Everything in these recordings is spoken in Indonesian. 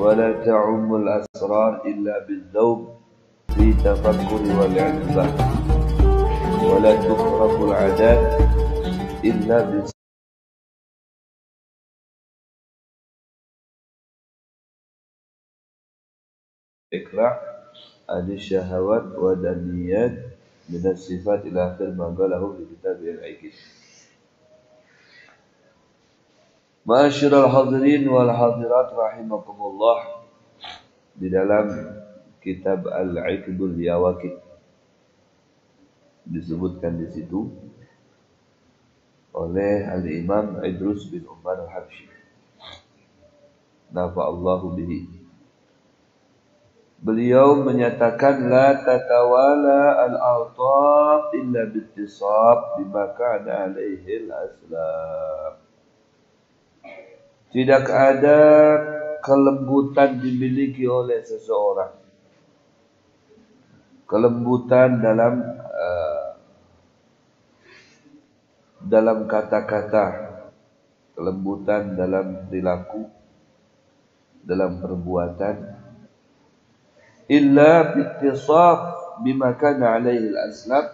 ولا تعم الأسرار إلا بالذوب في تفكر والعلبة ولا تخرق العادات إلا بإقلاع عن الشهوات والدنيات من الصفات إلى آخر ما قاله في كتابه العكيم. Ma'asyiral hadirin wal hadirat rahimakumullah, di dalam kitab Al-Iqdul Yawaqid disebutkan di situ oleh Al-Imam Idrus bin Umar Al-Habsyi, nafa'allahu bihi. Beliau menyatakan la tatawala al-awtab illa bittisab bima kana alaihi al-aslam. Tidak ada kelembutan dimiliki oleh seseorang. Kelembutan dalam kata-kata, kelembutan dalam perilaku, dalam perbuatan, illa bittisaf bima kana alaihi al-aslam,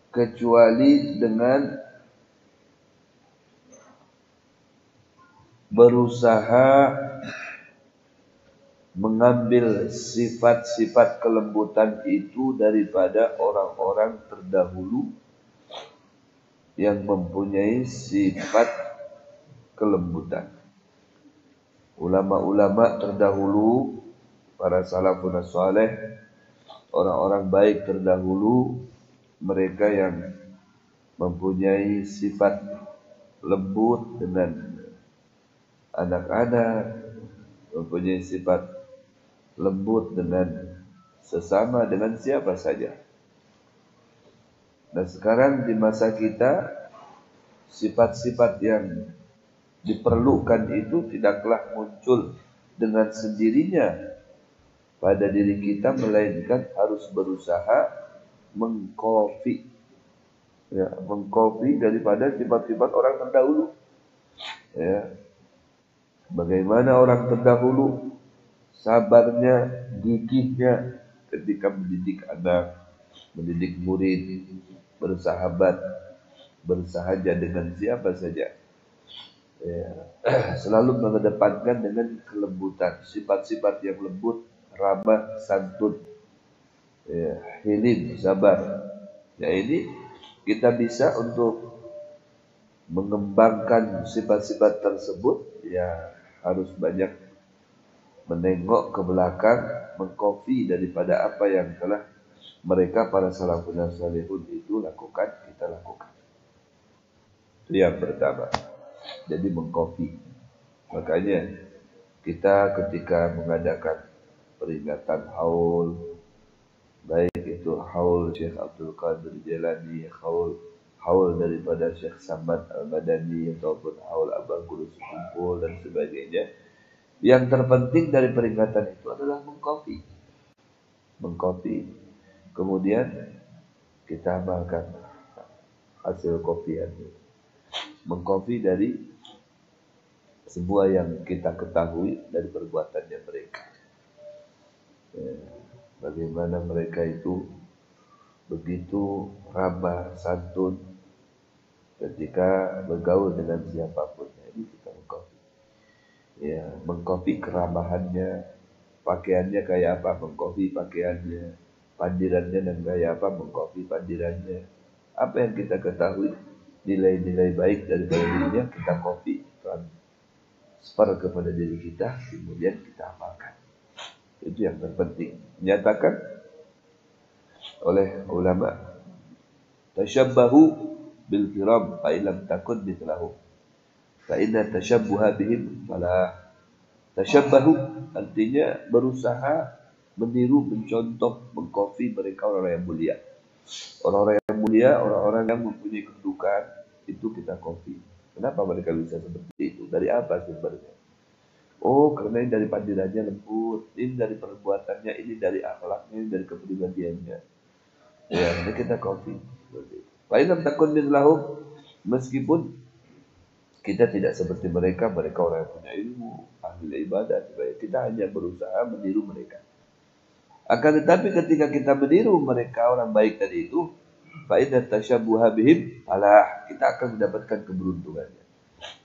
kecuali dengan berusaha mengambil sifat-sifat kelembutan itu daripada orang-orang terdahulu yang mempunyai sifat kelembutan. Ulama-ulama terdahulu, para salafun saleh, orang-orang baik terdahulu, mereka yang mempunyai sifat lembut dengan anak-anak, mempunyai sifat lembut dengan sesama, dengan siapa saja. Dan sekarang di masa kita, sifat-sifat yang diperlukan itu tidaklah muncul dengan sendirinya pada diri kita, melainkan harus berusaha mengkopi daripada sifat-sifat orang terdahulu. Ya. Bagaimana orang terdahulu sabarnya, gigihnya ketika mendidik anak, mendidik murid, bersahabat, bersahaja dengan siapa saja. Ya, selalu mengedepankan dengan kelembutan, sifat-sifat yang lembut, ramah, santun, ya, hilim, sabar. Ya, ini kita bisa untuk mengembangkan sifat-sifat tersebut, ya harus banyak menengok ke belakang, mengkopi daripada apa yang telah mereka para salafun salihun itu lakukan, kita lakukan. Itu yang pertama. Jadi mengkopi. Makanya kita ketika mengadakan peringatan haul, baik itu haul Syekh Abdul Qadir Jailani, haul daripada Syekh Samad Al-Badani, ataupun haul Abang Guru Sekumpul dan sebagainya, yang terpenting dari peringatan itu adalah mengkopi. Kemudian kita amalkan hasil kopian. Mengkopi dari semua yang kita ketahui dari perbuatannya mereka. Bagaimana mereka itu begitu ramah, santun ketika bergaul dengan siapapun. Ini kita mengkopi. Ya, mengkopi keramahannya, pakaiannya kayak apa, mengkopi pakaiannya, pandirannya dan kayak apa, mengkopi pandirannya. Apa yang kita ketahui, nilai-nilai baik daripada dirinya, kita kopi, transfer kepada diri kita, kemudian kita amalkan. Itu yang terpenting. Nyatakan oleh ulama, tashabbahu bil kiram fa illam takun mithlahu fa inna tashabbuha bihim falah. Tashabbahu artinya berusaha meniru, mencontoh, mengkopi mereka, orang-orang yang mulia. Orang-orang yang mulia, orang-orang yang mempunyai kedudukan, itu kita kopi. Kenapa mereka bisa seperti itu? Dari apa sumbernya? Oh, karena ini dari pandirannya lembut, ini dari perbuatannya, ini dari akhlaknya, ini dari kepribadiannya. Ya, ini kita kopi. Fa illam takun mithlahum, meskipun Kita tidak seperti mereka, mereka orang yang punya ilmu, ahli ibadah. Kita hanya berusaha meniru mereka. Akan tetapi ketika kita meniru mereka orang baik tadi itu, fa'idhat tasyabuha bihim, alah, kita akan mendapatkan keberuntungannya.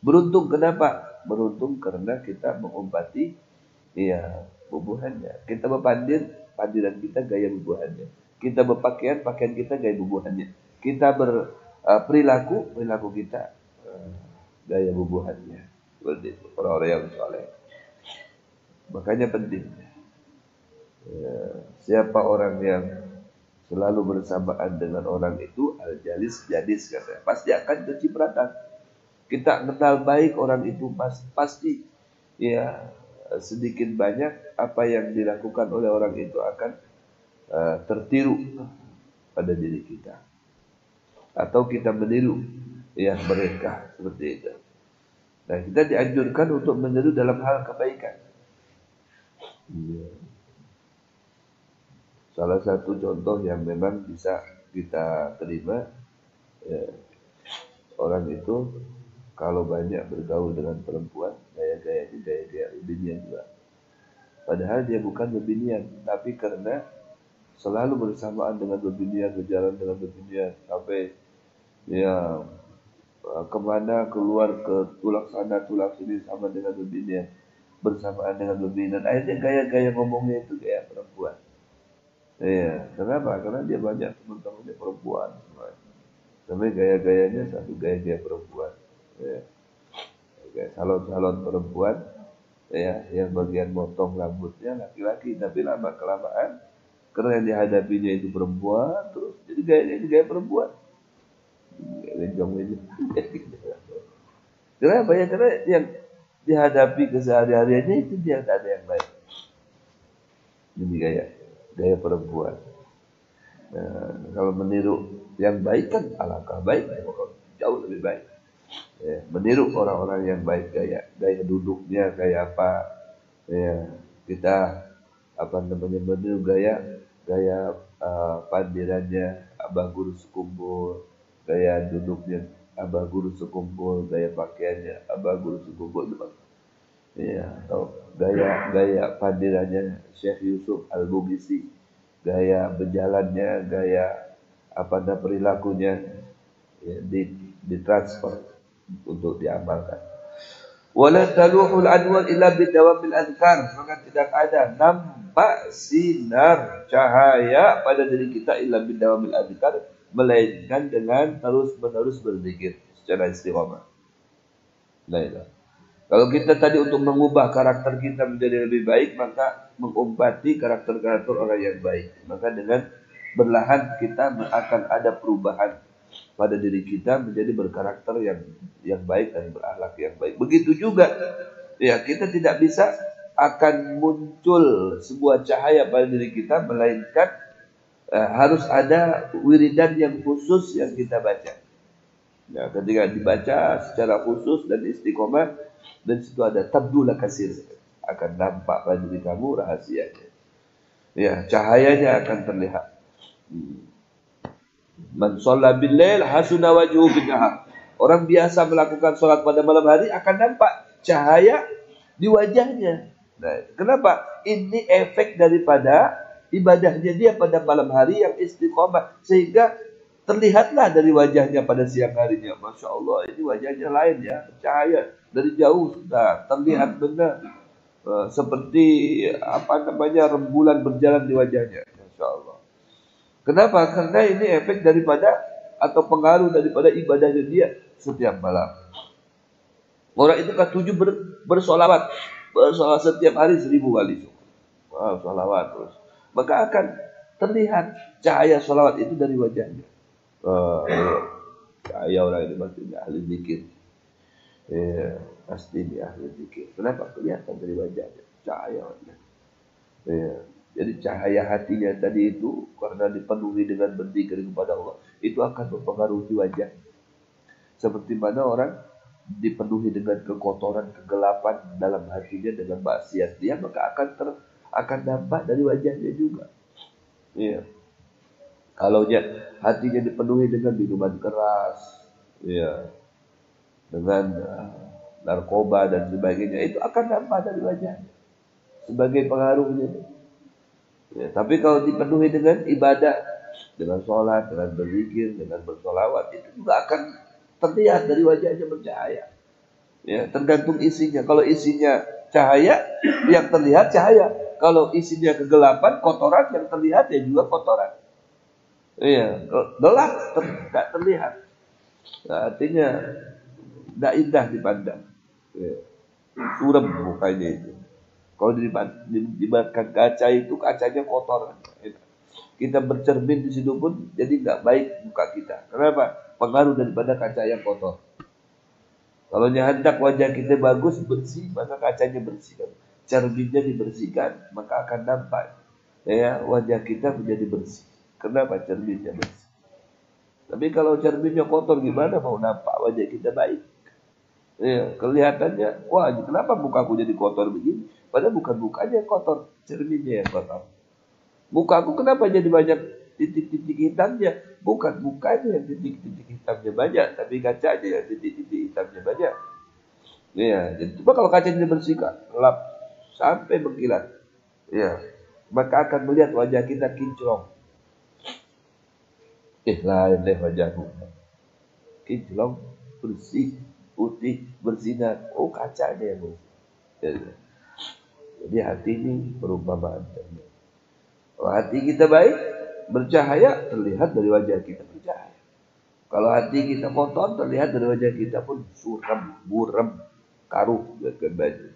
Beruntung kenapa? Beruntung karena kita mengumpati ya bubuhannya. Kita berpandir, pandiran kita gaya bubuhannya. Kita berpakaian, pakaian kita gaya bubuhannya. Kita berperilaku, perilaku kita gaya bubuhannya. Seperti itu, orang-orang yang soleh. Makanya penting. Ya, siapa orang yang selalu bersamaan dengan orang itu, al-jalis jadis katanya, pasti akan kecipratan. Kita kenal baik orang itu pasti ya sedikit banyak apa yang dilakukan oleh orang itu akan tertiru pada diri kita, atau kita meniru ya mereka seperti itu. Nah, kita dianjurkan untuk meniru dalam hal kebaikan. Ya. Salah satu contoh yang memang bisa kita terima, ya, orang itu kalau banyak bergaul dengan perempuan, gaya-gayanya gaya-gaya lebinian juga. Padahal dia bukan lebinian, tapi karena selalu bersamaan dengan lebinian, berjalan dengan lebinian, sampai ya kemana keluar ke tulak sana tulak sini sama dengan lebinian, bersamaan dengan lebinian. Akhirnya gaya-gaya ngomongnya itu gaya perempuan. Iya, kenapa? Karena dia banyak teman-temannya perempuan. Sampai gaya-gayanya satu gaya-gaya perempuan. Ya. Salon-salon perempuan, ya, yang bagian motong rambutnya laki-laki, tapi lama kelamaan karena yang dihadapinya itu perempuan, terus jadi gayanya itu gaya perempuan. Lenjong-lenjong. Kenapa ya? Karena yang dihadapi kesehari-hariannya itu dia tidak ada yang lain. Jadi gaya perempuan. Nah, kalau meniru yang baik kan alangkah baik, jauh lebih baik. Ya, meniru orang-orang yang baik, gaya duduknya kayak apa, ya, kita apa namanya meniru gaya pandirannya Abah Guru Sekumpul, gaya duduknya Abah Guru Sekumpul, gaya pakaiannya Abah Guru Sekumpul, ya, atau gaya pandirannya Syekh Yusuf Al-Bugisi, gaya berjalannya, gaya apa namanya perilakunya, ya, ditransfer untuk diamalkan. Wala taluhul anwar illa bidawamil azkar, maka tidak ada nampak sinar cahaya pada diri kita illa bidawamil azkar, melainkan dengan terus-menerus berzikir secara istiqamah. Nah, kalau kita tadi untuk mengubah karakter kita menjadi lebih baik, maka mengumpati karakter-karakter orang yang baik. Maka dengan berlahan kita akan ada perubahan pada diri kita menjadi berkarakter yang baik dan berakhlak yang baik. Begitu juga, ya, kita tidak bisa akan muncul sebuah cahaya pada diri kita, melainkan harus ada wiridan yang khusus yang kita baca. Ya, ketika dibaca secara khusus dan istiqomah, dan situ ada tabdula kasir, akan nampak pada diri kamu rahasianya. Ya, cahayanya akan terlihat. Man shalla bil lail hasuna wajhu bin nahar. Orang biasa melakukan sholat pada malam hari akan nampak cahaya di wajahnya. Nah, kenapa? Ini efek daripada ibadahnya dia pada malam hari yang istiqomah, sehingga terlihatlah dari wajahnya pada siang harinya. Masya Allah, ini wajahnya lain ya, cahaya dari jauh sudah terlihat benar, seperti apa namanya rembulan berjalan di wajahnya. Masya Allah. Kenapa? Karena ini efek daripada atau pengaruh daripada ibadahnya dia setiap malam. Orang itu kan tujuh bersolawat setiap hari 1000 kali. Solawat terus. Maka akan terlihat cahaya solawat itu dari wajahnya. Cahaya orang ini maksudnya ahli zikir. Pasti dia ahli zikir. Kenapa? Kelihatan dari wajahnya. Cahaya wajahnya. Jadi cahaya hatinya tadi itu karena dipenuhi dengan berzikir kepada Allah, itu akan mempengaruhi wajah. Seperti mana orang dipenuhi dengan kekotoran, kegelapan dalam hatinya dengan maksiat dia, maka akan nampak dari wajahnya juga. Iya. Kalau hatinya dipenuhi dengan minuman keras, ya, dengan narkoba dan sebagainya, itu akan nampak dari wajahnya sebagai pengaruhnya. Ya, tapi kalau dipenuhi dengan ibadah, dengan sholat, dengan berzikir, dengan bersolawat, itu juga akan terlihat dari wajahnya bercahaya. Ya, tergantung isinya. Kalau isinya cahaya, yang terlihat cahaya. Kalau isinya kegelapan, kotoran, yang terlihat ya juga kotoran. Iya, gelap tidak terlihat. Nah, artinya tidak indah dipandang. Ya, suram mukanya itu. Kalau dimakan kaca itu, kacanya kotor. Kita bercermin di situ pun jadi nggak baik muka kita. Kenapa? Pengaruh daripada kaca yang kotor. Kalau hendak wajah kita bagus, bersih, maka kacanya bersihkan. Cerminnya dibersihkan, maka akan nampak ya wajah kita menjadi bersih. Kenapa cerminnya bersih? Tapi kalau cerminnya kotor, gimana mau nampak wajah kita baik? Ya, kelihatannya, wah kenapa mukaku jadi kotor begini? Padahal bukan mukanya yang kotor, cerminnya yang kotor. Mukaku kenapa jadi banyak titik-titik hitamnya? Bukan mukanya yang titik-titik hitamnya banyak, tapi kacanya yang titik-titik hitamnya banyak. Ya, jadi coba kalau kacanya dibersihkan, gelap sampai mengkilat, ya, maka akan melihat wajah kita kinclong. Lain deh wajahku, kinclong, bersih, putih, bersinar. Oh, kacanya yang bersih. Jadi hati ini perumpamaan. Kalau hati kita baik, bercahaya, terlihat dari wajah kita bercahaya. Kalau hati kita kotor, terlihat dari wajah kita pun suram, buram, karuh, dan baju.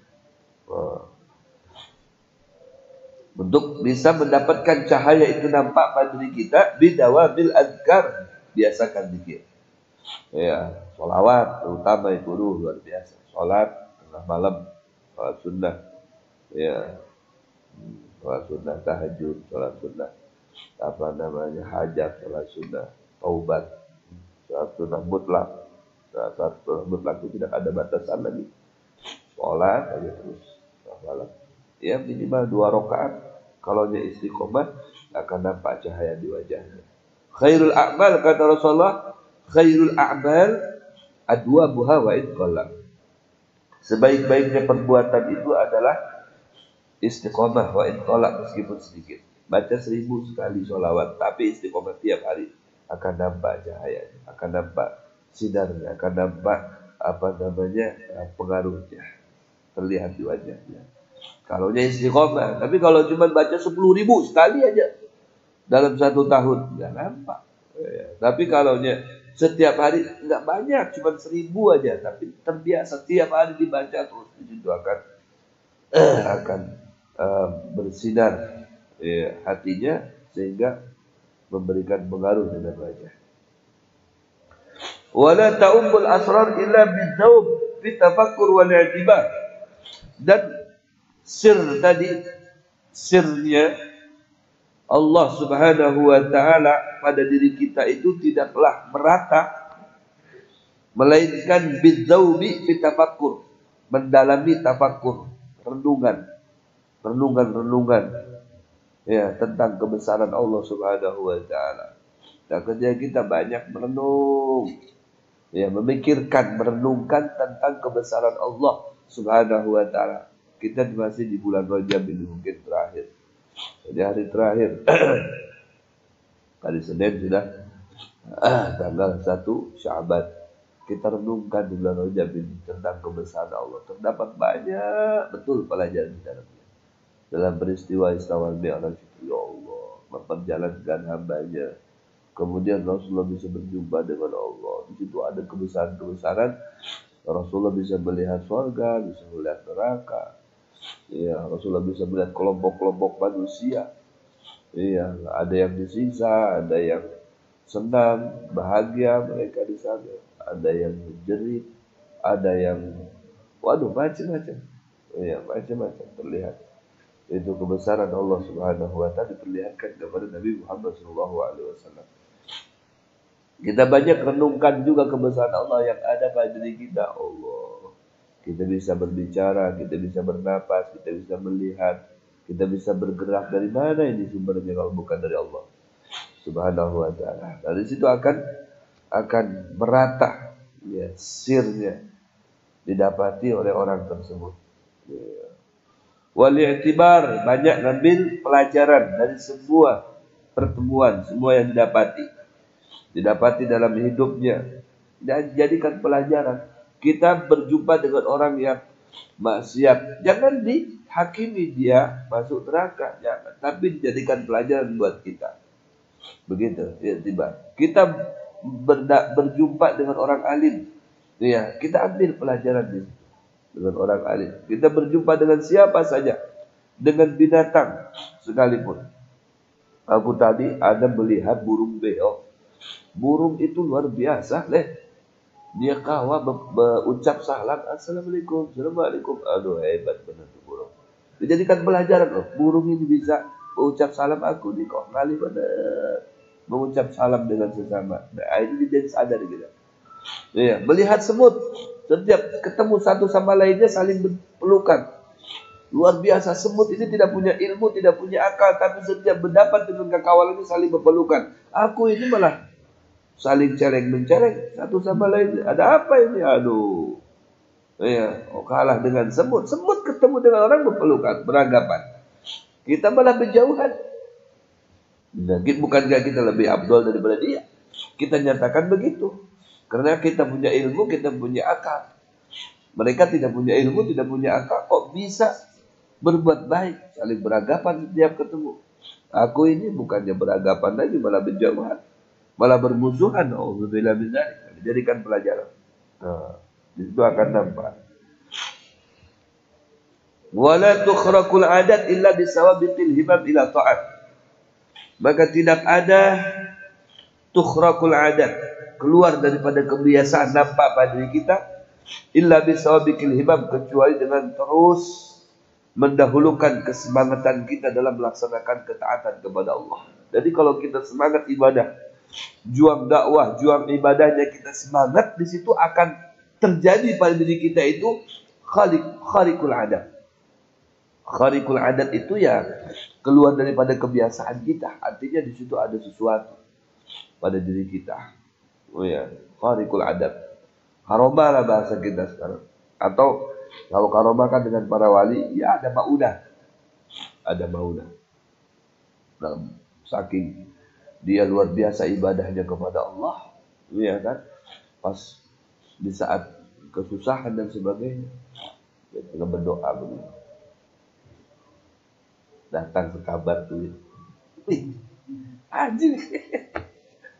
Untuk bisa mendapatkan cahaya itu nampak pada diri kita, bidawabil azkar, biasakan zikir. Ya, sholawat, terutama itu luar biasa. Sholat tengah malam, sholat sunnah, ya, sholat sunnah tahajud, sholat sunnah hajat, sholat sunnah taubat, sholat sunnah mutlak. Sholat sunnah mutlak itu tidak ada batasan lagi. Sholat aja terus malam. Ya minimal 2 rakaat. Kalau dia istiqomah akan nampak cahaya di wajahnya. Khairul a'mal kata Rasulullah, khairul a'mal adwabuha wa idqallah. Sebaik-baiknya perbuatan itu adalah istiqomah wa idqallah, meskipun sedikit. Baca 1000 sekali sholawat, tapi istiqomah tiap hari, akan nampak cahaya, akan nampak sinarnya, akan nampak pengaruhnya terlihat di wajahnya. Kalau dia istiqomah, tapi kalau cuma baca 10.000 sekali aja dalam 1 tahun, nggak nampak. Tapi kalau dia setiap hari nggak banyak, cuma 1000 aja, tapi terbiasa tiap hari dibaca terus, itu akan bersinar hatinya sehingga memberikan pengaruh dengan wajah. Wala ta'ummul asrar illa bidzawb fi tafakkur wal i'tibar. Dan sirnya Allah Subhanahu wa taala pada diri kita itu tidaklah merata, melainkan bidzawbi fi tafakkur, mendalami tafakkur, renungan ya tentang kebesaran Allah Subhanahu wa taala. Dan ketika kita banyak merenung, ya memikirkan, merenungkan tentang kebesaran Allah Subhanahu wa taala. Kita masih di bulan Rajab ini mungkin terakhir. Jadi hari terakhir hari Senin sudah tanggal 1 Sya'ban. Kita renungkan di bulan Rajab ini tentang kebesaran Allah. Terdapat banyak betul pelajaran di dalamnya. Dalam peristiwa Isra wal Mi'raj itu, ya Allah, memperjalankan hambanya. Kemudian Rasulullah bisa berjumpa dengan Allah. Di situ ada kebesaran-kebesaran. Rasulullah bisa melihat surga, bisa melihat neraka. Ya, Rasulullah bisa melihat kelompok-kelompok manusia. Iya, ada yang disiksa, ada yang senang, bahagia mereka di sana. Ada yang menjerit, ada yang macam-macam. Iya, macam-macam terlihat. Itu kebesaran Allah Subhanahu wa taala diperlihatkan kepada Nabi Muhammad SAW. Kita banyak renungkan juga kebesaran Allah yang ada pada diri kita. Allah, kita bisa berbicara, kita bisa bernapas, kita bisa melihat, kita bisa bergerak. Dari mana ini sumbernya kalau bukan dari Allah Subhanahu wa taala? Dari situ akan merata ya, sirnya didapati oleh orang tersebut. Ya. Wal i'tibar, banyak ngambil pelajaran dari sebuah pertemuan, semua yang didapati dalam hidupnya, dan jadikan pelajaran. Kita berjumpa dengan orang yang maksiat, jangan dihakimi dia masuk neraka, jangan, tapi dijadikan pelajaran buat kita. Begitu, ya, tiba. Kita berjumpa dengan orang alim, ya, kita ambil pelajaran dengan orang alim. Kita berjumpa dengan siapa saja, dengan binatang sekalipun. Aku tadi ada melihat burung beo. Burung itu luar biasa, Dia kawa berucap salam, assalamualaikum, assalamualaikum. Aduh, hebat benar tuh burung. Dijadikan pelajaran loh. Burung ini bisa mengucap salam, aku nih kok kali benar mengucap salam dengan sesama. Nah, ini jadi sadar kita. Ya, melihat semut, setiap ketemu satu sama lainnya saling berpelukan. Luar biasa, semut ini tidak punya ilmu, tidak punya akal, tapi setiap berdapat dengan kekawalannya saling berpelukan. Aku ini malah saling celeng-menceleng satu sama lain. Ada apa ini? Aduh. Ya, kalah dengan semut. Semut ketemu dengan orang berpelukan, beranggapan. Kita malah berjauhan. Nah, bukankah kita lebih afdal daripada dia? Kita nyatakan begitu. Karena kita punya ilmu, kita punya akal. Mereka tidak punya ilmu, tidak punya akal. Kok bisa berbuat baik, saling beranggapan setiap ketemu? Aku ini bukannya beranggapan lagi, malah berjauhan, malah bermusuhan. Alhamdulillah bisa dijadikan pelajaran. Nah, itu akan nampak. Wala tukhraqul adat illa bisawabiqil himam ila ta'at. Maka tidak ada tukhraqul adat, keluar daripada kebiasaan nampak pada diri kita, illa bisawabiqil himam, kecuali dengan terus mendahulukan kesemangatan kita dalam melaksanakan ketaatan kepada Allah. Jadi kalau kita semangat ibadah, juang dakwah, juang ibadahnya kita semangat, di situ akan terjadi pada diri kita itu khariqul adat. Khariqul adat itu ya keluar daripada kebiasaan kita. Artinya di situ ada sesuatu pada diri kita. Oh ya, khariqul adat. Karomah lah bahasa kita sekarang. Atau kalau karomah kan dengan para wali, ya ada maudah. Ada maudah. Nah, saking dia luar biasa ibadahnya kepada Allah, ya kan? Pas di saat kesusahan dan sebagainya, dia tengah berdoa begitu. Datang sekabar tuh, anjing,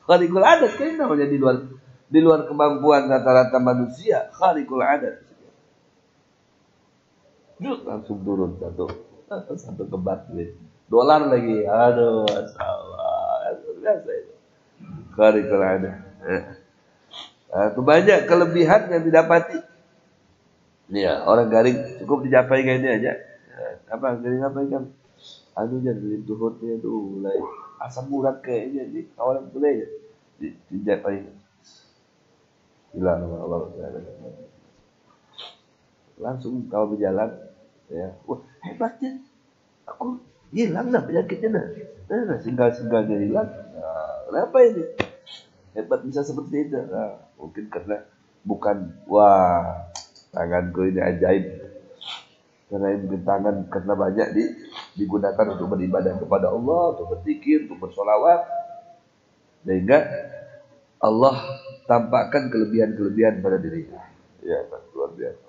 khariqul adat kan namanya di luar kemampuan rata-rata manusia, khariqul adat. Langsung turun satu kebat tuh, dolar lagi, aduh, masalah, biasa itu, khariqul adat. Itu banyak kelebihan yang didapati. Ya, orang garing cukup dicapai kayak ini aja. Apa garing apa kan? Anunya dari tuhutnya tuh mulai asam urat kayaknya di kawalan mulai dicapai. Hilang Allah. Langsung kau berjalan, ya. Wah, hebatnya. Aku hilang lah penyakitnya nah. Nah, singgal-singgalnya hilang. Nah, kenapa ini? Hebat bisa seperti itu. Nah, mungkin karena bukan, wah, tanganku ini ajaib. Karena mungkin tangan karena banyak digunakan untuk beribadah kepada Allah, untuk berzikir, untuk bersolawat, sehingga Allah tampakkan kelebihan-kelebihan pada dirinya. Ya, luar biasa.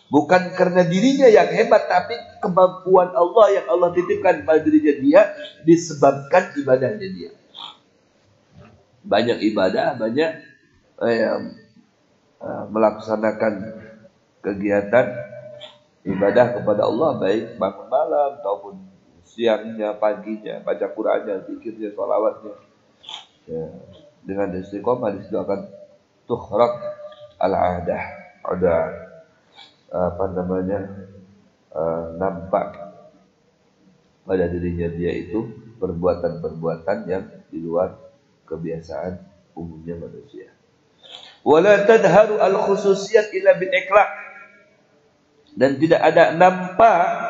Bukan karena dirinya yang hebat, tapi kemampuan Allah yang Allah titipkan pada dirinya dia disebabkan ibadahnya dia. Banyak ibadah, banyak melaksanakan kegiatan ibadah kepada Allah, baik bangun malam ataupun siangnya, paginya, baca Qur'annya, zikirnya, sholawatnya. Ya, dengan istiqomah di situ akan tukhraq al-adah, ada nampak pada dirinya dia itu perbuatan-perbuatan yang di luar kebiasaan umumnya manusia. Wala tadharu al-khususiyat illa bil iqla', dan tidak ada nampak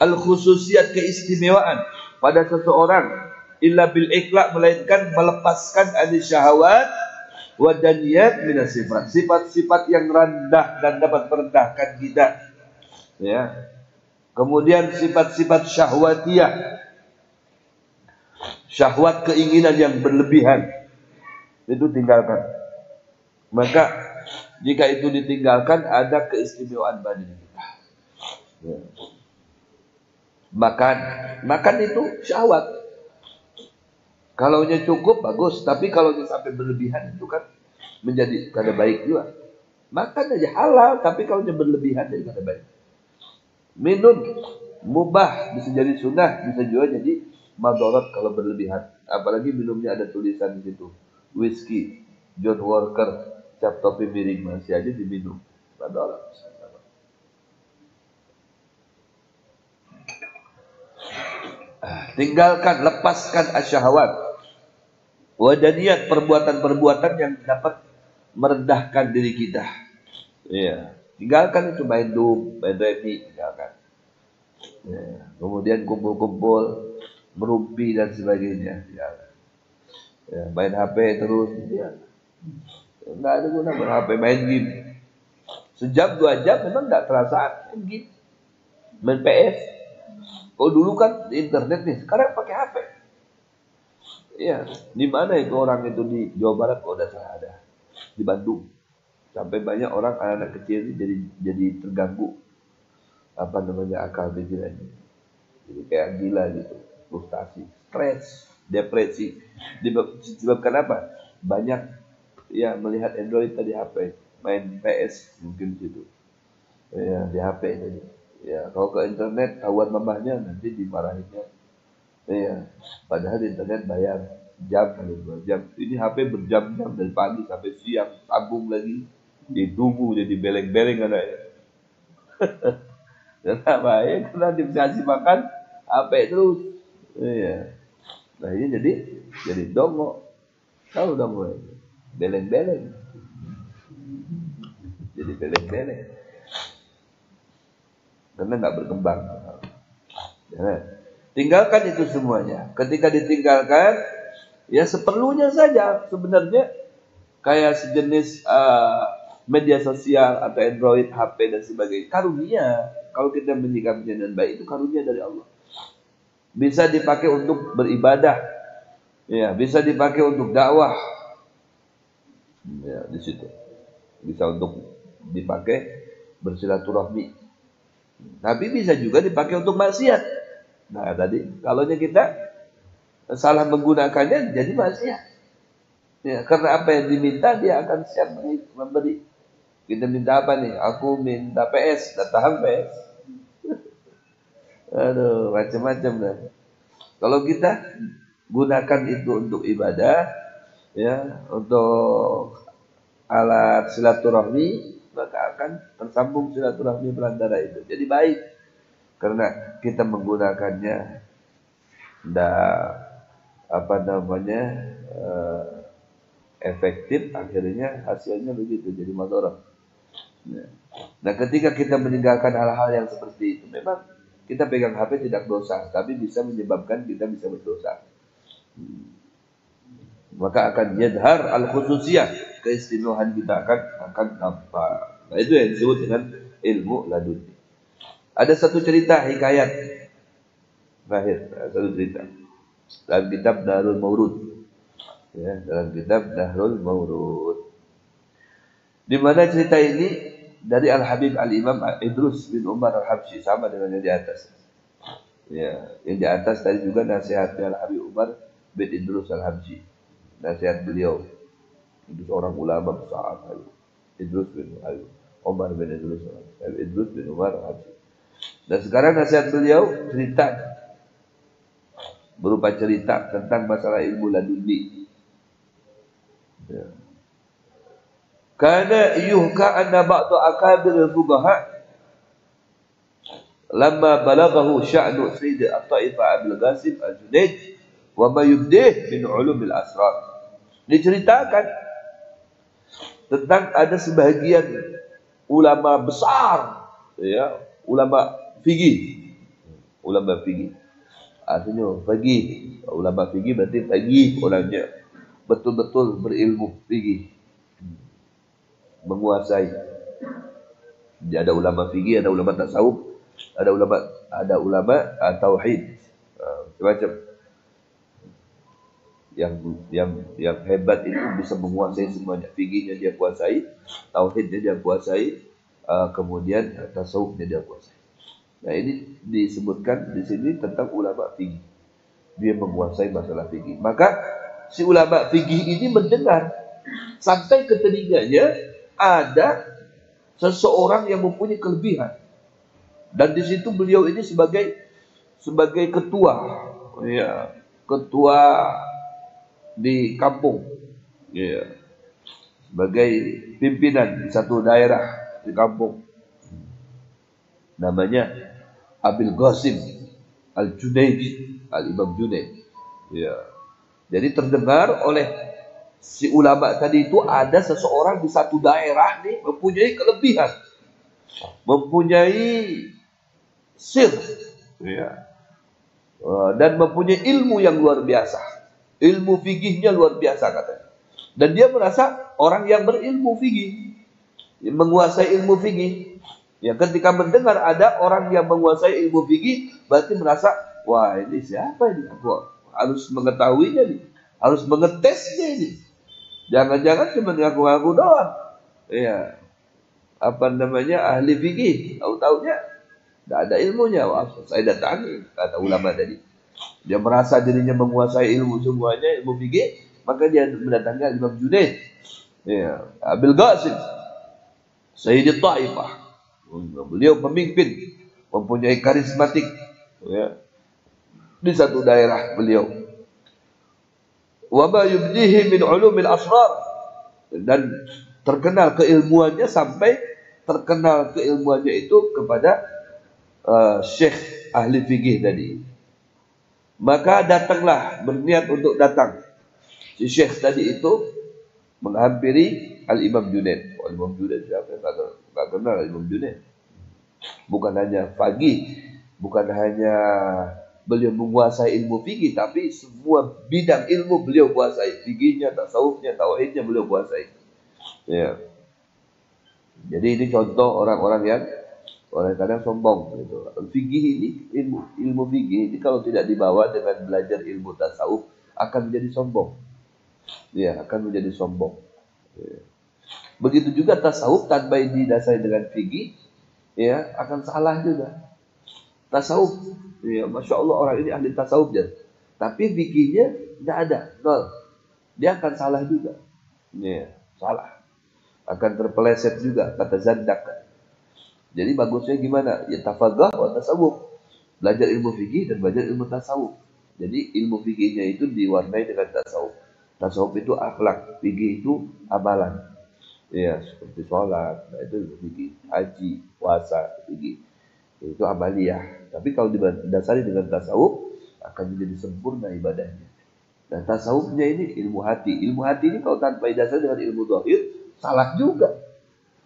al-khususiyat, keistimewaan pada seseorang, illa bil iqla', melainkan melepaskan anis syahwat Wadaniyat minas sifat, sifat-sifat yang rendah dan dapat merendahkan kita. Ya. Kemudian sifat-sifat syahwatiyah, syahwat keinginan yang berlebihan, itu tinggalkan. Maka jika itu ditinggalkan, ada keistimewaan badan kita. Ya. Makan itu syahwat. Kalaunya cukup bagus, tapi kalau sampai berlebihan itu kan menjadi kada baik juga. Makan aja halal, tapi kalau berlebihan jadi kada baik. Minum mubah, bisa jadi sunnah, bisa juga jadi madarat kalau berlebihan. Apalagi minumnya ada tulisan di situ, whisky, John Walker, cap topi miring, masih aja diminum, madarat. Tinggalkan, lepaskan asyahwat. Wadaniyat, perbuatan-perbuatan yang dapat merendahkan diri kita. Iya, tinggalkan itu main dum, main remi, tinggalkan. Ya. Kemudian kumpul-kumpul, merumpi dan sebagainya. Ya, main HP terus, ya. Nggak ada guna main HP, main game. Sejam 2 jam memang nggak terasa main game, main PS. Kalau dulu kan di internet nih, sekarang pakai HP. Iya, di mana itu orang itu di Jawa Barat? Kalau udah salah ada di Bandung. Sampai banyak orang anak-anak kecil ini jadi terganggu apa namanya akal pikirannya. Jadi kayak gila gitu, frustasi, stres, depresi. Disebabkan apa? Banyak ya melihat Android tadi HP, main PS mungkin gitu. Ya di HP tadi. Ya kalau ke internet tahuan mamahnya nanti dimarahinnya. Iya, padahal di internet bayar jam kali 2 jam. Ini HP berjam-jam dari pagi sampai siang, sambung lagi, ditunggu jadi beleng-beleng anaknya. Kenapa ya? Karena dikasih makan HP terus. Iya. Nah ini jadi dongo. Tahu dongo ini? Beleng-beleng. Jadi beleng-beleng. Karena nggak berkembang. Ya. Tinggalkan itu semuanya. Ketika ditinggalkan, ya seperlunya saja sebenarnya. Kayak sejenis media sosial atau Android, HP dan sebagainya. Karunia. Kalau kita menyikapinya dengan baik, itu karunia dari Allah. Bisa dipakai untuk beribadah. Ya, bisa dipakai untuk dakwah. Ya, di situ. Bisa untuk dipakai bersilaturahmi. Tapi bisa juga dipakai untuk maksiat. Nah tadi, kalau kita salah menggunakannya jadi maksiat. Ya, karena apa yang diminta dia akan siap memberi. Kita minta apa nih? Aku minta PS, datang PS. Aduh, macam-macam dah. Kalau kita gunakan itu untuk ibadah, ya, untuk alat silaturahmi, maka akan tersambung silaturahmi perantara itu. Jadi baik. Karena kita menggunakannya apa namanya efektif, akhirnya hasilnya begitu jadi madarat. Nah ketika kita meninggalkan hal-hal yang seperti itu, memang kita pegang HP tidak dosa, tapi bisa menyebabkan kita bisa berdosa. Maka akan yadhar al-khususiyah, keistimewaan kita akan nampak. Nah itu yang disebut dengan ilmu laduni. Ada satu cerita hikayat terakhir, satu cerita dalam kitab Darul Maurud, ya, dalam kitab Darul Maurud, di mana cerita ini dari Al Habib Al Imam Idrus bin Umar Al Habsyi, sama dengan yang di atas. Ya, yang di atas tadi juga nasihatnya Al Habib Umar bin Idrus Al Habsyi, nasihat beliau. Itu seorang ulama besar, Idrus bin Umar bin Idrus bin Umar Al Habsyi. Dan sekarang nasihat beliau cerita berupa cerita tentang masalah ilmu laduni. Ya. Kana yuhka anna ba'du akabir al-fuqaha lamma balaghahu sya'nu Sayyid At-Taifah Abdul Qasim Al-Junaid wa ma yubdih min ulum al-asrar. Diceritakan tentang ada sebahagian ulama besar, ya, ulama fikih. Artinya fikih. Ulama fikih berarti fikih orangnya betul-betul berilmu fikih. menguasai. Jadi ada ulama fikih, ada ulama tasawuf, ada ulama tauhid, macam yang hebat itu bisa menguasai semuanya. Fikihnya dia kuasai, tauhidnya dia kuasai, kemudian tasawufnya dia kuasai. Nah, ini disebutkan di sini tentang ulama fikih. Dia menguasai masalah fikih. Maka si ulama fikih ini mendengar sampai ke telinganya ada seseorang yang mempunyai kelebihan. Dan di situ beliau ini sebagai ketua, ya, ketua di kampung, ya, sebagai pimpinan di satu daerah di kampung. Namanya Abil Qasim Al-Junaidi, Al-Imam Junaid. Ya. Jadi terdengar oleh si ulama tadi itu ada seseorang di satu daerah nih mempunyai kelebihan, mempunyai sir, ya, dan mempunyai ilmu yang luar biasa. Ilmu fikihnya luar biasa katanya. Dan dia merasa orang yang berilmu fikih, menguasai ilmu fikih. Ya, ketika mendengar ada orang yang menguasai ilmu fikih, berarti merasa, wah ini siapa ini? Aku harus mengetahuinya nih, harus mengetesnya ini. Jangan-jangan cuma ngaku-ngaku doang. Ya, apa namanya, ahli fikih, tahu-taunya tidak ada ilmunya. Wah, saya datangi, kata ulama tadi. Dia merasa dirinya menguasai ilmu semuanya, ilmu fikih, maka dia mendatangi Imam Junaid, ya, Abil Qasim, Sayyid Taifah. Beliau pemimpin, mempunyai karismatik, ya, di satu daerah beliau. Wa ma yubdihi min ulumil asrar, dan terkenal keilmuannya sampai terkenal keilmuannya itu kepada syekh ahli fikih tadi. Maka datanglah, berniat untuk datang si syekh tadi itu menghampiri Al-Imam Junaid. Al-Imam Junaid siapa? Tak kenal Al-Imam Junaid. Bukan hanya faqih, bukan hanya beliau menguasai ilmu fikih, tapi semua bidang ilmu beliau kuasai. Fikihnya, tasawufnya, tauhidnya beliau kuasai. Ya. Jadi ini contoh orang-orang yang kadang sombong gitu. Fikih ini, ilmu fikih ini kalau tidak dibawa dengan belajar ilmu tasawuf akan menjadi sombong. Ya, akan menjadi sombong. Ya. Begitu juga tasawuf tanpa didasari dengan fikih, ya, akan salah juga. Tasawuf, ya, masya Allah orang ini ahli tasawuf ya, tapi fikihnya tidak ada, nol. Dia akan salah juga. Ya, salah. Akan terpeleset juga, kata Zandak. Jadi bagusnya gimana? Ya tafaqah wa tasawuf. Belajar ilmu fikih dan belajar ilmu tasawuf. Jadi ilmu fikihnya itu diwarnai dengan tasawuf. Tasawuf itu akhlak, fikih itu amalan. Ya, seperti sholat, nah itu ilmu fikih. Haji, puasa, fikih. Itu amaliyah. Tapi kalau didasari dengan tasawuf, akan menjadi sempurna ibadahnya. Dan tasawufnya ini ilmu hati. Ilmu hati ini kalau tanpa didasari dengan ilmu zahir, salah juga.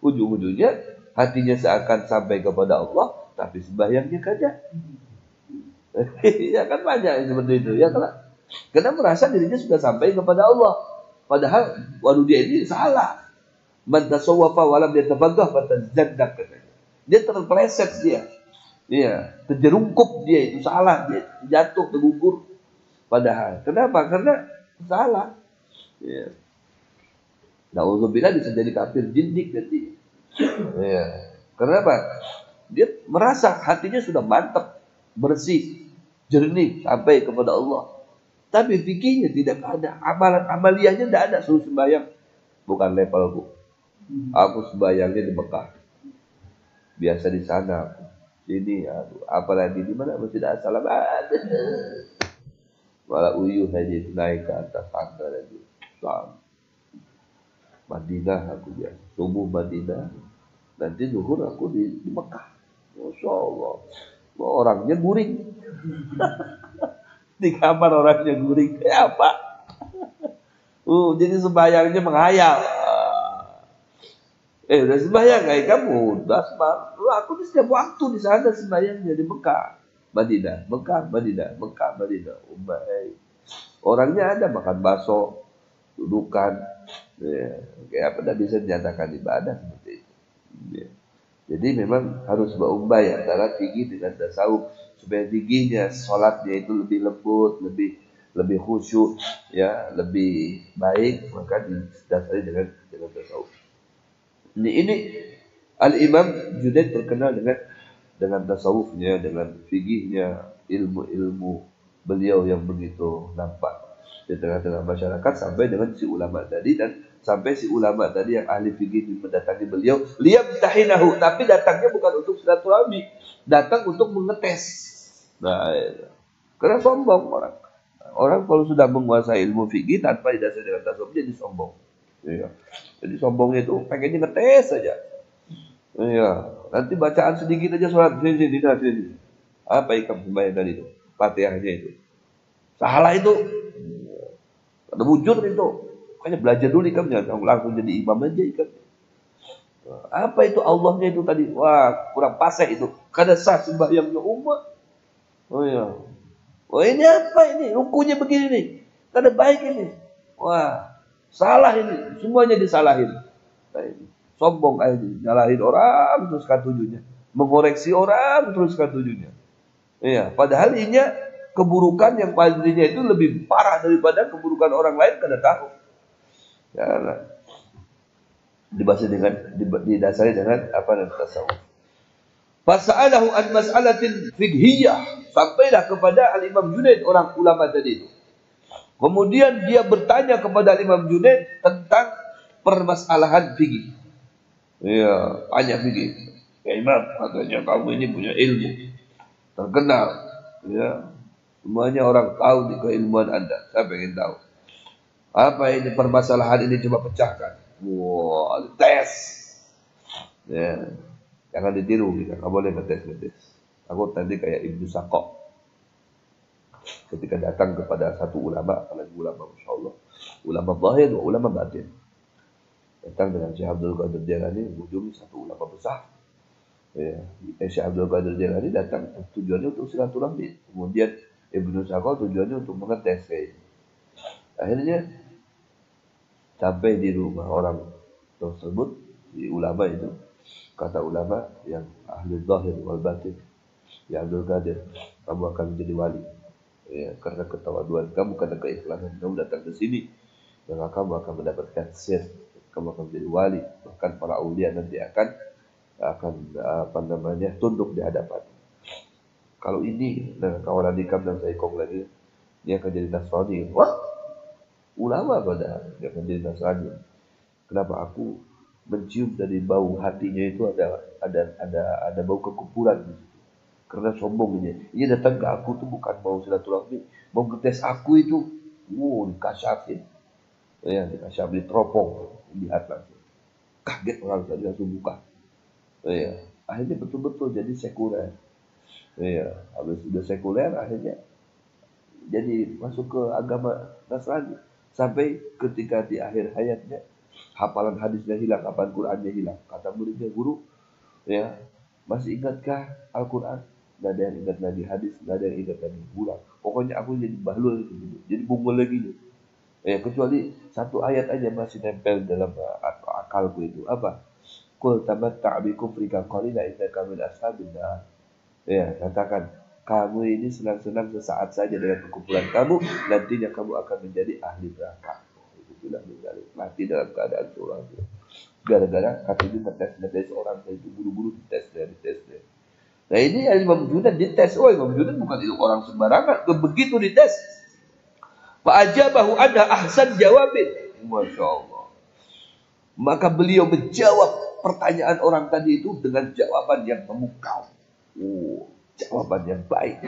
Ujung-ujungnya hatinya seakan sampai kepada Allah, tapi sembahyangnya kagak. Ya kan banyak seperti itu, ya kan? Karena merasa dirinya sudah sampai kepada Allah, padahal waduh dia ini salah. Man tasawwafa wa lam yatafaqqah fatazaddak katanya. Dia terpeleset dia. Iya, terjerungkup dia itu salah, dia jatuh tergugur. Padahal kenapa? Karena salah. Ya. Nauzubillah bisa jadi kafir jindik nanti. Ya. Kenapa? Dia merasa hatinya sudah mantap, bersih, jernih sampai kepada Allah. Tapi fikihnya tidak ada, amaliyahnya tidak ada. Suruh sembahyang, bukan levelku. Aku sembahyangnya di Mekah, biasa di sana. Sini, aduh, apalagi di mana Masjid As-Salam ada. Malah uyuh aja naik ke atas tangga lagi. Madinah aku biasa, subuh Madinah, nanti zuhur aku di Mekah. Masya Allah, orangnya guring. Di kamar orangnya guring, kayak apa? Jadi sembahyangnya menghayal. Udah sembahyang kayak kamu, udah sembahyang. Aku di setiap waktu di sana sembahyangnya di Mekah, Madinah, Mekah, Madinah, Mekah, Madinah. Orangnya ada makan bakso, dudukan, Ya, kayak apa tidak bisa dinyatakan ibadah seperti itu. Ya. Jadi memang harus berubah antara fikih dengan tasawuf supaya fikihnya, sholatnya itu lebih lembut, lebih khusyuk, ya, lebih baik, maka didasari dengan tasawuf. Ini Al-Imam Junaid terkenal dengan tasawufnya, dengan fikihnya, ilmu-ilmu beliau yang begitu nampak di tengah-tengah masyarakat sampai dengan si ulama tadi, dan sampai si ulama tadi yang ahli fikih mendatangi beliau liyamtahinahu, tapi datangnya bukan untuk silaturahmi, datang untuk mengetes. Nah, karena sombong orang kalau sudah menguasai ilmu fikih tanpa didasari dengan tasawuf jadi sombong. Iya. Jadi sombongnya itu pengennya ngetes saja. Iya, nanti bacaan sedikit aja sholat sini. Apa ikam sembahyang tadi itu? Fatihahnya itu. Salah itu. Ada wujud itu. Makanya belajar dulu ikam, jangan langsung jadi imam aja ikam. Apa itu Allahnya itu tadi? Wah, kurang pasek itu. Kada sah sembahyangnya umat. Oh iya. Oh ini apa ini? Rukunya begini nih. Kada baik ini. Wah, salah ini. Semuanya disalahin. Nah, ini. Sombong aja, nyalahin orang terus katujunya, mengoreksi orang terus katujunya. Iya, padahal ini keburukan yang padanya itu lebih parah daripada keburukan orang lain, kada tahu. Ya, didasari dengan apa namanya tasawuf. Fasa'alahu an mas'alatin fiqhiyah, sampailah kepada Al-Imam Junaid orang ulama tadi itu. Kemudian dia bertanya kepada Imam Junaid tentang permasalahan fikih. Iya, banyak fikih. Ya Imam, katanya kamu ini punya ilmu terkenal. Ya, semuanya orang tahu di keilmuan Anda. Saya pengen tahu. Apa ini permasalahan ini, coba pecahkan. Wah, tes. Ya, jangan ditiru kita. Nggak boleh ngetes. Aku tadi kayak Ibnu Sakok. Ketika datang kepada satu ulama, apalagi ulama, Masya Allah, ulama zahir, ulama batin. Datang dengan Syekh Abdul Qadir Jailani, ujung satu ulama besar. Ya, Syekh Abdul Qadir Jailani datang tujuannya untuk silaturahmi. Kemudian Ibnu Sakok tujuannya untuk mengetes kayak ini. Akhirnya sampai di rumah orang tersebut, di ulama itu, kata ulama yang ahli zahir wal batin, ya Abdul Qadir, kamu akan menjadi wali. Ya, karena ketawaduan kamu, karena keikhlasan kamu datang ke sini, maka kamu akan mendapatkan sir. Kamu akan menjadi wali, bahkan para aulia nanti akan tunduk di hadapan. Kalau ini kawalan ikam dan saya kong lagi, dia akan jadi Nasrani. Wah, ulama pada dia akan jadi Nasrani. Kenapa? Aku mencium dari bau hatinya itu ada bau kekufuran di situ. Karena sombongnya. Dia datang ke aku tuh bukan mau silaturahmi, mau ngetes aku itu. Dikasyafin. Ya, dikasyaf, diteropong, lihat langsung. Kaget orang tadi langsung buka. Ya, akhirnya betul-betul jadi sekuler. Ya, habis sudah sekuler akhirnya jadi masuk ke agama Nasrani. Sampai ketika di akhir hayatnya hafalan hadisnya hilang, hafalan Qurannya hilang. Kata muridnya, guru, ya masih ingatkah Al-Quran? Gak ada yang ingat lagi hadis, gak ada yang ingat lagi pulang. Pokoknya aku jadi bahlul, jadi bungul lagi nih. Ya, kecuali satu ayat aja masih nempel dalam akalku itu. Apa? Qul tamatta' bi kufrika qalila innaka min ashabin nar. Ya, katakan kamu ini senang-senang sesaat saja dengan kekufuran kamu, nantinya kamu akan menjadi ahli neraka. Itu bilang mati dalam keadaan curang. Gara-gara katanya ngetes orang itu buru-buru dites. Nah ini Imam Junaid dites. Oh, Imam Junaid bukan itu orang sembarangan. Begitu dites, fa'ajabahu anha ahsan jawabin. Masya Allah. Maka beliau menjawab pertanyaan orang tadi itu dengan jawaban yang memukau. Jawaban yang baik.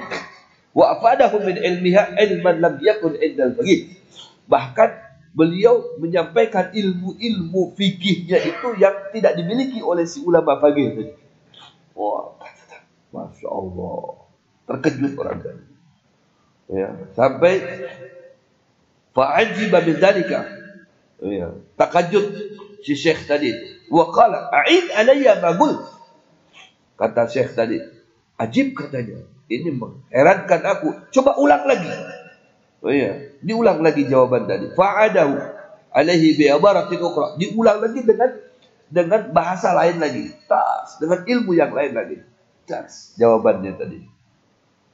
Wa afadahu min ilmiha ilman lam yakun indal faqih. Bahkan beliau menyampaikan ilmu-ilmu fikihnya itu yang tidak dimiliki oleh si ulama faqih tadi. Wah, Masya Allah. Terkejut orang tadi. Ya, sampai fa'ajiba min dzalika. Ya, takajud si Syekh tadi. Wa qala a'id alayya ma qult. Kata Syekh tadi, ajib katanya. Ini mengherankan aku. Coba ulang lagi. Oh iya, diulang lagi jawaban tadi. Fa'adahu. alaihi bi ibaratin ukhra. Diulang lagi dengan bahasa lain lagi. Tas, dengan ilmu yang lain lagi. Tas, jawabannya tadi.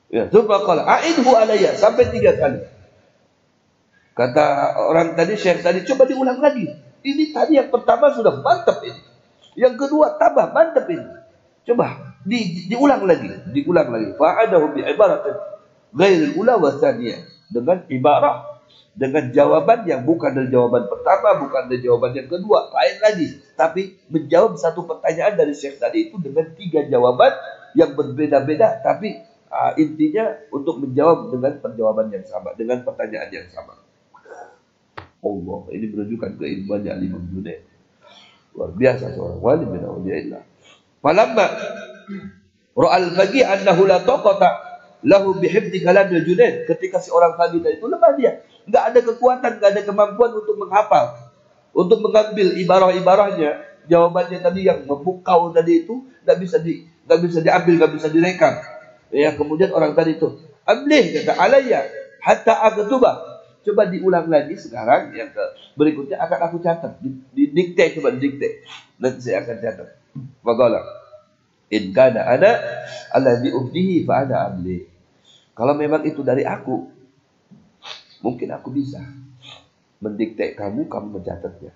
Ya, tsumma qala a'idhu alayya sampai 3 kali. Kata orang tadi, syekh tadi, coba diulang lagi. Ini tadi yang pertama sudah mantap ini. Yang kedua tambah mantap ini. Coba diulang lagi. Fa'adahu bi ibaratin ghairil ula wa tsaniyah. Dengan ibarah, dengan jawaban yang bukan dari jawaban pertama, bukan dari jawaban yang kedua, lain lagi. Tapi menjawab satu pertanyaan dari syekh tadi itu dengan 3 jawaban yang berbeda-beda, tapi intinya untuk menjawab dengan penjawaban yang sama, dengan pertanyaan yang sama. Allah, ini menunjukkan keilmuannya Imam Junaid. Luar biasa seorang wali min awliyaillah. Falamma ra'al faqih annahu la taqata lahu bihifdzi kalamil Junaid. Ketika si orang faqih itu lemah dia, enggak ada kekuatan, enggak ada kemampuan untuk menghafal, untuk mengambil ibarah-ibarahnya, jawabannya tadi yang memukau tadi itu enggak bisa diambil, enggak bisa direkam. Ya, kemudian orang tadi itu, amlih kata alayya hatta aktuba. Coba diulang lagi sekarang, yang berikutnya akan aku catat. Didikte, coba didikte. Nanti saya akan catat. Faqala in kana ana alladhi ubdihi fa ana amli. Kalau memang itu dari aku, mungkin aku bisa mendikte kamu mencatatnya.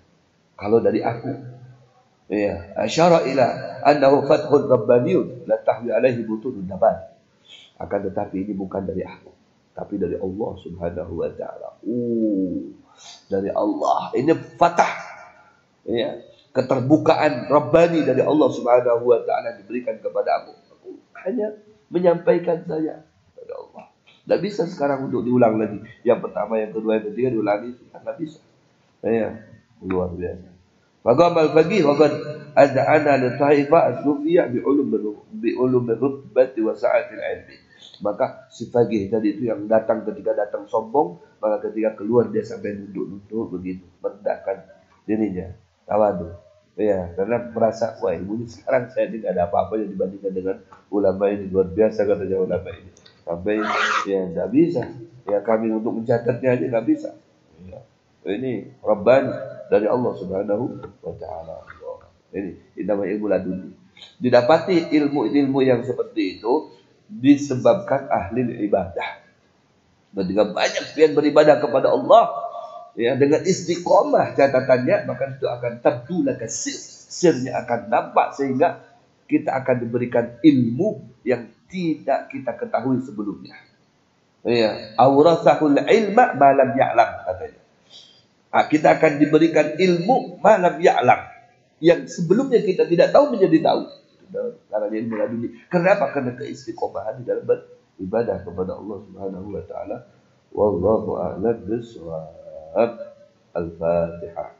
Kalau dari aku, ya, asyara ila annahu fathun rabbaniyun la tahwi alaihi butunun nabat. Akan tetapi ini bukan dari aku, tapi dari Allah Subhanahu wa taala. Dari Allah. Ini fatah. Ya, keterbukaan Rabbani dari Allah Subhanahu wa taala diberikan kepada aku. Aku hanya menyampaikan saja kepada Allah. Tidak bisa sekarang untuk diulang lagi. Yang pertama, yang kedua, yang ketiga diulangi, tidak bisa. Ya, luar biasa. Faqamal faqih wa qad ad'ana li taifa as-sufiyya bi ulum ar-rutbati wa sa'atil ilmi. Maka si faqih tadi itu yang ketika datang sombong, maka ketika keluar dia sampai duduk-duduk begitu, merendahkan dirinya, tawadu. Ya, karena merasa, wah ilmu ini sekarang saya ini tidak ada apa-apanya dibandingkan dengan ulama ini. Luar biasa katanya ulama ini. Sampai ya tidak bisa. Ya kami untuk mencatatnya aja tidak bisa. Ya. Ini Rabbani dari Allah Subhanahu wa taala. Ini namanya ilmu laduni. Didapati ilmu-ilmu yang seperti itu disebabkan ahli ibadah. Ketika banyak pian beribadah kepada Allah, ya, dengan istiqomah catatannya, maka itu akan tabdulaka sirnya akan nampak, sehingga kita akan diberikan ilmu yang tidak kita ketahui sebelumnya. Ya, aurasahul ilma ma lam ya'lam katanya. Kita akan diberikan ilmu ma lam ya'lam, yang sebelumnya kita tidak tahu menjadi tahu. Karena ilmu laduni. Kenapa? Karena keistiqomahan di dalam beribadah kepada Allah Subhanahu wa taala. Wallahu a'lam bishawab. Al-Fatihah.